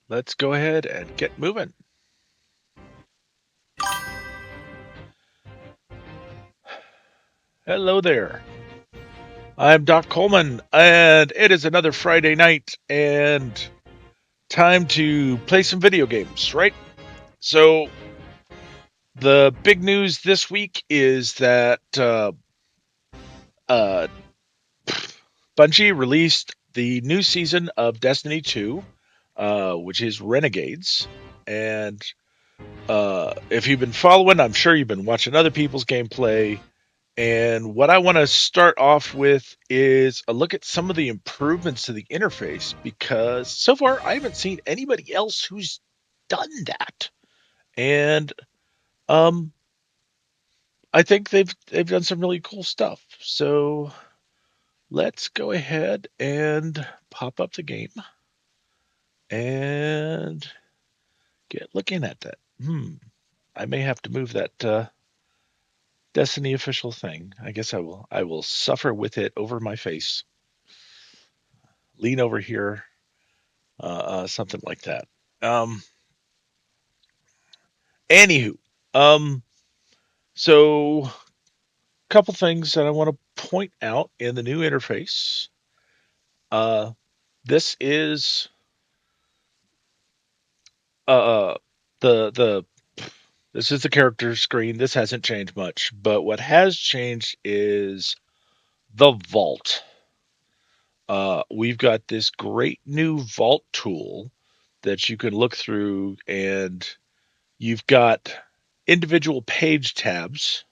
Let's go ahead and get moving. Hello there. I'm Doc Coleman, and it is another Friday night, and time to play some video games, right? So, the big news this week is that uh, Bungie released the new season of Destiny 2, which is Renegades. And if you've been following, I'm sure you've been watching other people's gameplay. And what I want to start off with is a look at some of the improvements to the interface because so far I haven't seen anybody else who's done that. And um, I think they've done some really cool stuff. So let's go ahead and pop up the game and get looking at that. I may have to move that Destiny official thing. I guess I will suffer with it over my face. Lean over here, something like that. Um, Anywho, um, so a couple things that I want to point out in the new interface. Uh, this is uh the this is the character screen. This hasn't changed much, but what has changed is the vault. We've got this great new vault tool that you can look through, and you've got individual page tabs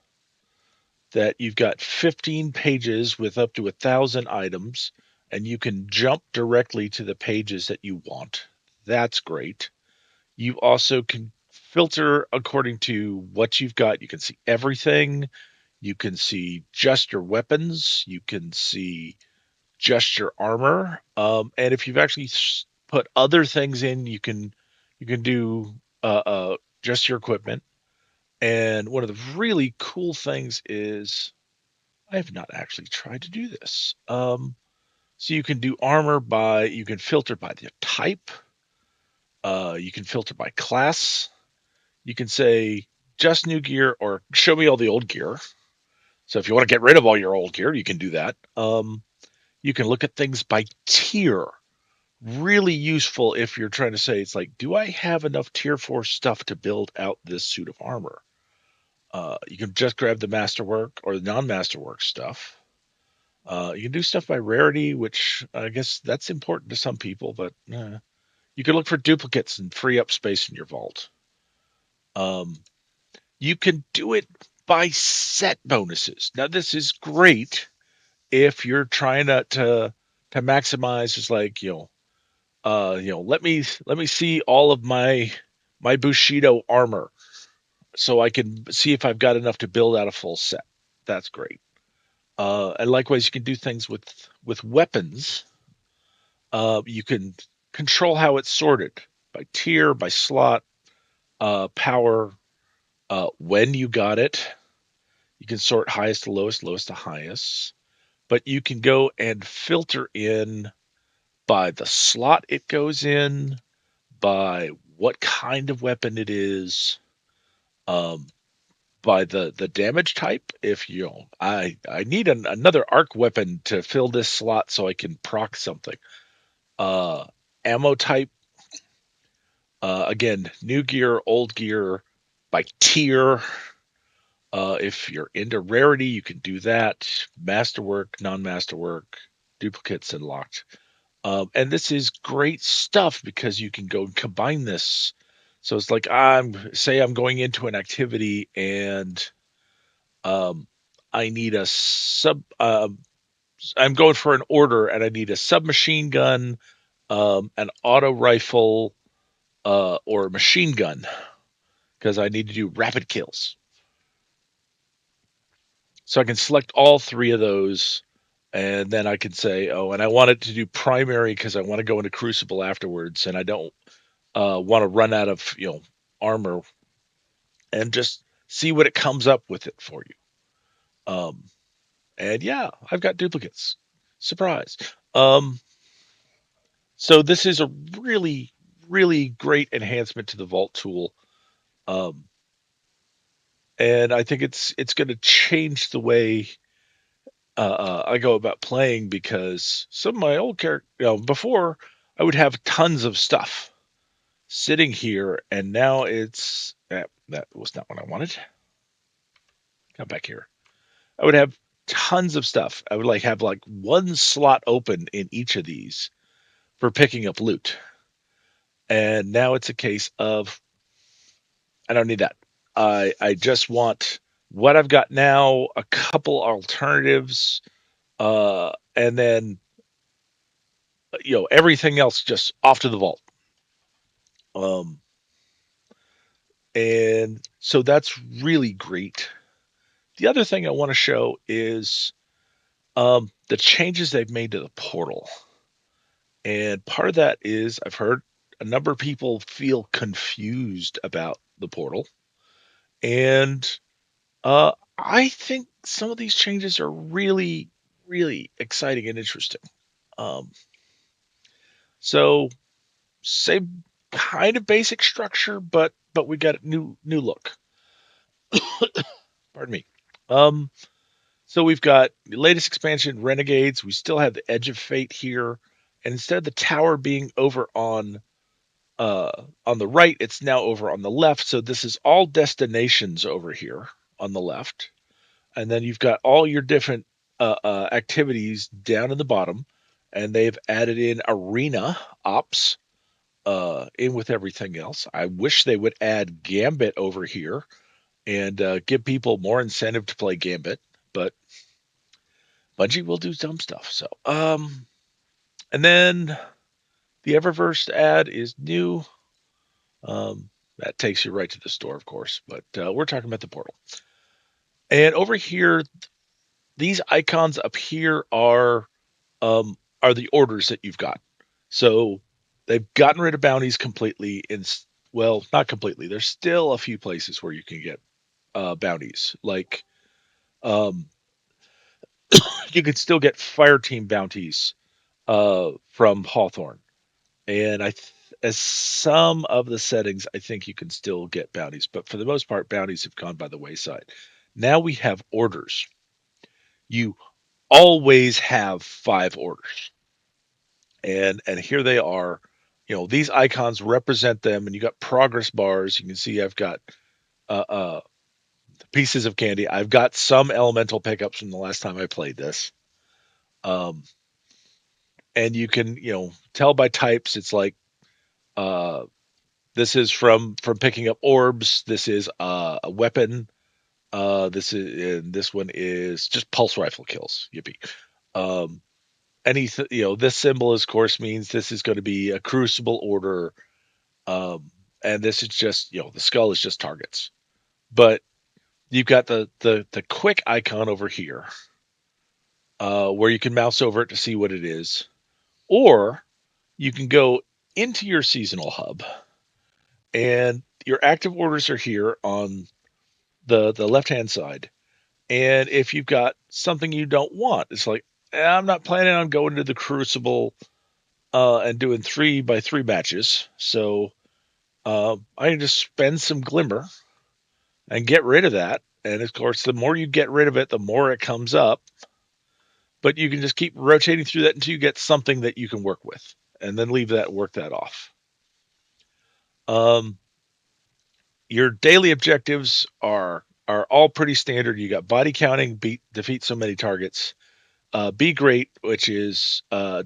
that you've got 15 pages with up to 1,000 items, and you can jump directly to the pages that you want. That's great. You also can filter according to what you've got. You can see everything. You can see just your weapons. You can see just your armor. And if you've actually put other things in, you can do just your equipment. And one of the really cool things is I have not actually tried to do this. So you can do armor by you can filter by the type. You can filter by class. You can say just new gear or show me all the old gear. So if you want to get rid of all your old gear, you can do that. You can look at things by tier. Really useful if you're trying to say it's like, do I have enough tier 4 stuff to build out this suit of armor? You can just grab the masterwork or the non-masterwork stuff. You can do stuff by rarity, which I guess that's important to some people, but you can look for duplicates and free up space in your vault. Um, you can do it by set bonuses. Now, this is great if you're trying to maximize. It's like let me see all of my Bushido armor so I can see if I've got enough to build out a full set. That's great. And likewise, you can do things with weapons. You can control how it's sorted by tier, by slot, power, when you got it. You can sort highest to lowest, lowest to highest. But you can go and filter in by the slot it goes in, by what kind of weapon it is, um, by the damage type. If I need another arc weapon to fill this slot so I can proc something. Uh, Ammo type. Again, new gear, old gear, by tier. If you're into rarity, you can do that. Masterwork, non-masterwork, duplicates, and locked. And this is great stuff because you can go and combine this. So it's like I'm going into an activity and um, I need a sub. I'm going for an order and I need a submachine gun, an auto rifle, or a machine gun because I need to do rapid kills. So I can select all three of those, and then I can say, oh, and I want it to do primary because I want to go into Crucible afterwards, and I don't want to run out of armor, and just see what it comes up with it for you. And yeah, I've got duplicates. Surprise. Um, so this is a really, really great enhancement to the vault tool. Um, and I think it's going to change the way I go about playing because some of my old character, before I would have tons of stuff sitting here, and now that was not what I wanted. Come back here. I would have tons of stuff. I would have like one slot open in each of these for picking up loot, and now it's a case of I don't need that. I just want what I've got now, a couple alternatives, and then everything else just off to the vault. Um, and so that's really great. The other thing I want to show is the changes they've made to the portal. And part of that is I've heard a number of people feel confused about the portal. And I think some of these changes are really, really exciting and interesting. Um, so same kind of basic structure, but we got a new look. Pardon me. Um, so we've got the latest expansion, Renegades. We still have the Edge of Fate here, and instead of the tower being over uh, on the right, it's now over on the left. So this is all destinations over here on the left, and then you've got all your different activities down in the bottom, and they've added in arena ops in with everything else. I wish they would add Gambit over here and give people more incentive to play Gambit, but Bungie will do dumb stuff. So, and then the Eververse ad is new. That takes you right to the store, of course, but we're talking about the portal. And over here, these icons up here are the orders that you've got. So they've gotten rid of bounties completely. Well, not completely. There's still a few places where you can get bounties. Like um, you can still get fire team bounties from Hawthorne, and as some of the settings, I think you can still get bounties, but for the most part, bounties have gone by the wayside. Now we have orders. You always have 5 orders, and here they are. These icons represent them, and you got progress bars. You can see I've got uh, uh, pieces of candy. I've got some elemental pickups from the last time I played this. Um, and you can tell by types. It's like uh, this is from picking up orbs. This is a weapon. This one is just pulse rifle kills. Yippee. Um, this symbol, of course, means this is going to be a crucible order. And this is just the skull is just targets. But you've got the quick icon over here, where you can mouse over it to see what it is, or you can go into your seasonal hub, and your active orders are here on the left hand side. And if you've got something you don't want, it's like I'm not planning on going to the Crucible and doing 3 by 3 matches, so I can just spend some glimmer and get rid of that. And of course, the more you get rid of it, the more it comes up. But you can just keep rotating through that until you get something that you can work with, and then work that off. Um, your daily objectives are all pretty standard. You got body counting, defeat so many targets, be great, which is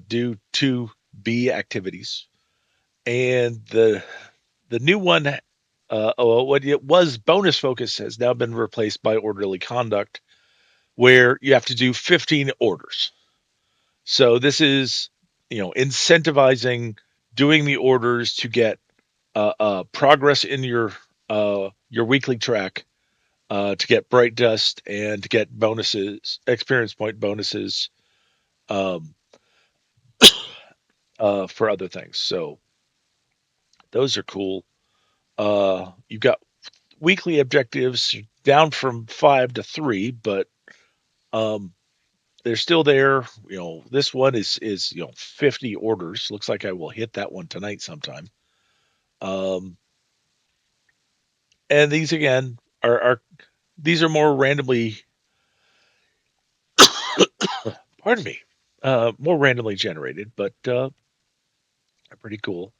do 2 B activities, and the new one, what it was bonus focus has now been replaced by orderly conduct, where you have to do 15 orders. So this is incentivizing doing the orders to get progress in your weekly track, to get bright dust and to get bonuses, experience point bonuses, um, for other things. So those are cool. You've got weekly objectives down from 5 to 3, but um, they're still there. This one is 50 orders. Looks like I will hit that one tonight sometime. Um, and these again are these are more randomly, pardon me, more randomly generated, but are pretty cool.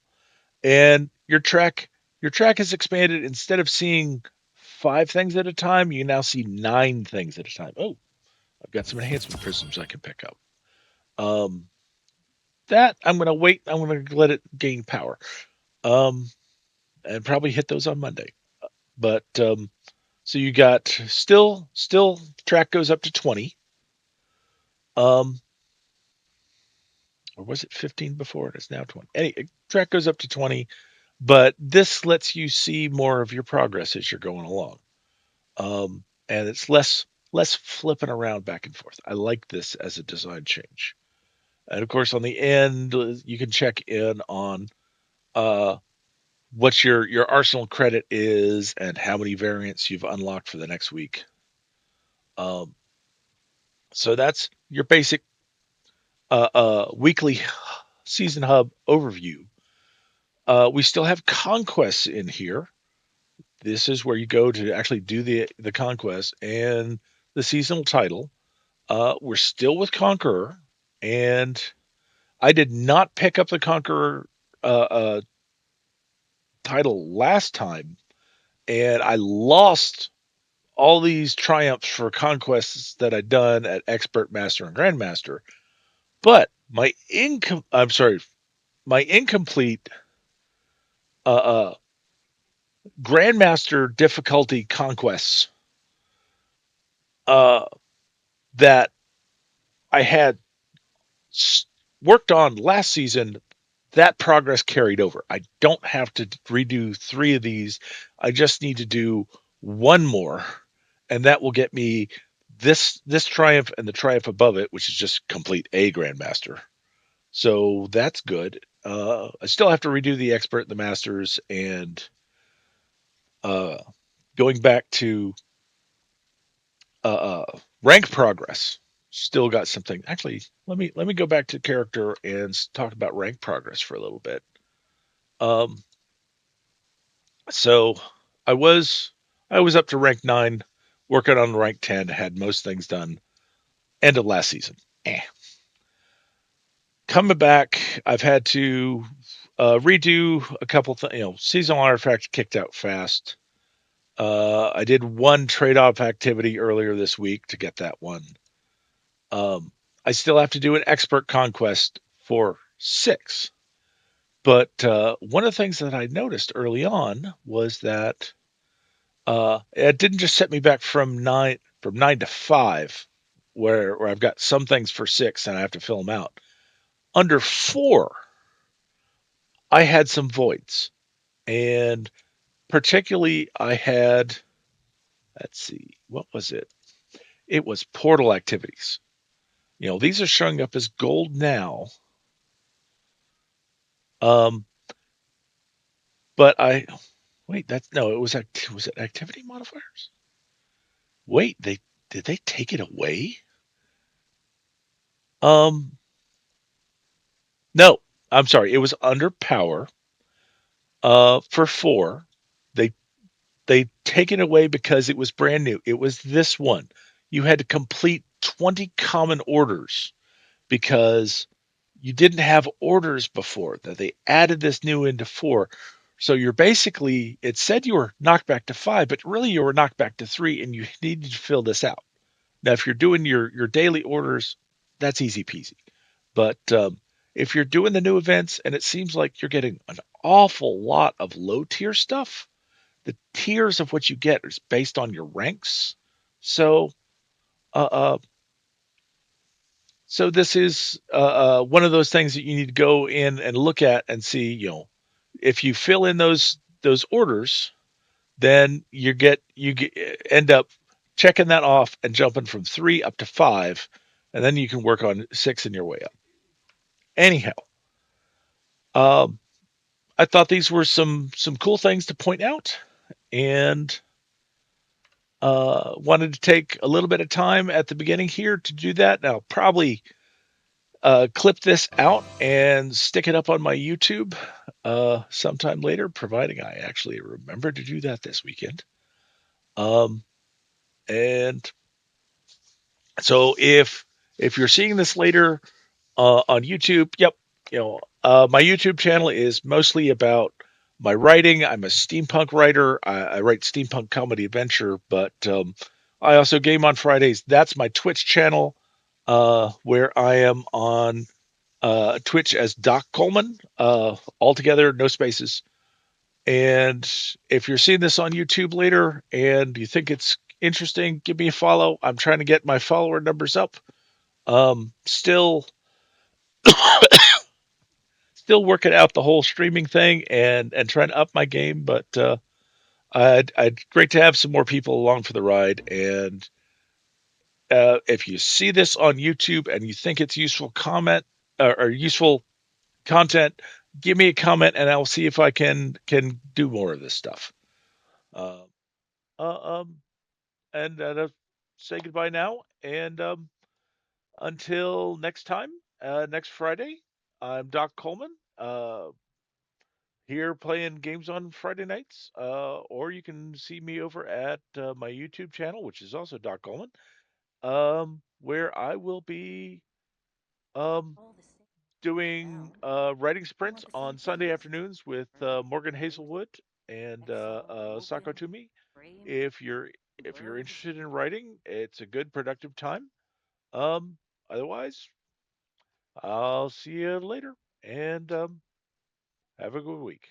And your track is expanded. Instead of seeing 5 things at a time, you now see 9 things at a time. Oh, I've got some enhancement prisms I can pick up. Um, that I'm going to wait. I'm going to let it gain power, um, and probably hit those on Monday. But so you got still track goes up to 20. Um, or was it 15 before? It's now 20. Any track goes up to 20, but this lets you see more of your progress as you're going along. And it's less flipping around back and forth. I like this as a design change. And of course, on the end, you can check in on uh, what your arsenal credit is and how many variants you've unlocked for the next week. Um, so that's your basic weekly season hub overview. We still have conquests in here. This is where you go to actually do the conquest and the seasonal title. We're still with Conqueror, and I did not pick up the Conqueror title last time, and I lost all these triumphs for conquests that I'd done at Expert, Master, and Grandmaster. But my incomplete uh, uh, Grandmaster difficulty conquests uh, that I had worked on last season, that progress carried over. I don't have to redo 3 of these. I just need to do one more, and that will get me this triumph and the triumph above it, which is just complete A Grandmaster. So that's good. I still have to redo the expert, the masters, and uh, going back to rank progress. Still got something. Actually, let me go back to character and talk about rank progress for a little bit. Um, so I was I was up to rank 9, working on rank 10. Had most things done. End of last season. Eh. Coming back, I've had to redo a couple things. Seasonal artifact kicked out fast. I did one trade-off activity earlier this week to get that one. Um, I still have to do an expert conquest for 6. But one of the things that I noticed early on was that it didn't just set me back from nine to 5, where I've got some things for 6 and I have to fill them out. Under 4, I had some voids, and particularly I had, let's see, what was it? It was portal activities. These are showing up as gold now. Um, but I wait. That's no. Was it activity modifiers? Wait, did they take it away? Um, no. I'm sorry. It was under power. For 4, they take it away because it was brand new. It was this one. You had to complete 20 common orders because you didn't have orders before. That they added this new into 4. So you're basically, it said you were knocked back to 5, but really you were knocked back to 3, and you needed to fill this out. Now, if you're doing your daily orders, that's easy peasy. But if you're doing the new events and it seems like you're getting an awful lot of low tier stuff, the tiers of what you get is based on your ranks. So, uh, uh, so this is one of those things that you need to go in and look at and see. If you fill in those orders, then you end up checking that off and jumping from 3 up to 5, and then you can work on 6 in your way up. Anyhow, um, I thought these were some cool things to point out, and wanted to take a little bit of time at the beginning here to do that. Now, probably clip this out and stick it up on my YouTube. sometime later, providing I actually remember to do that this weekend. Um, and so if you're seeing this later on YouTube, yep, my YouTube channel is mostly about my writing. I'm a steampunk writer. I write steampunk comedy adventure, but I also game on Fridays. That's my Twitch channel, where I am on Twitch as Doc Coleman, all together, no spaces. And if you're seeing this on YouTube later and you think it's interesting, give me a follow. I'm trying to get my follower numbers up. Still, still working out the whole streaming thing and trying to up my game, but I'd great to have some more people along for the ride. And if you see this on YouTube and you think it's useful comment or useful content, give me a comment and I'll see if I can do more of this stuff. Uh, uh, um, and say goodbye now. And until next time, next Friday, I'm Doc Coleman. Here playing games on Friday nights, or you can see me over at my YouTube channel, which is also Doc Coleman, where I will be um, doing writing sprints on Sunday afternoons with Morgan Hazelwood and Sako Toomey. If you're if you're interested in writing, it's a good productive time. Um, Otherwise, I'll see you later and have a good week.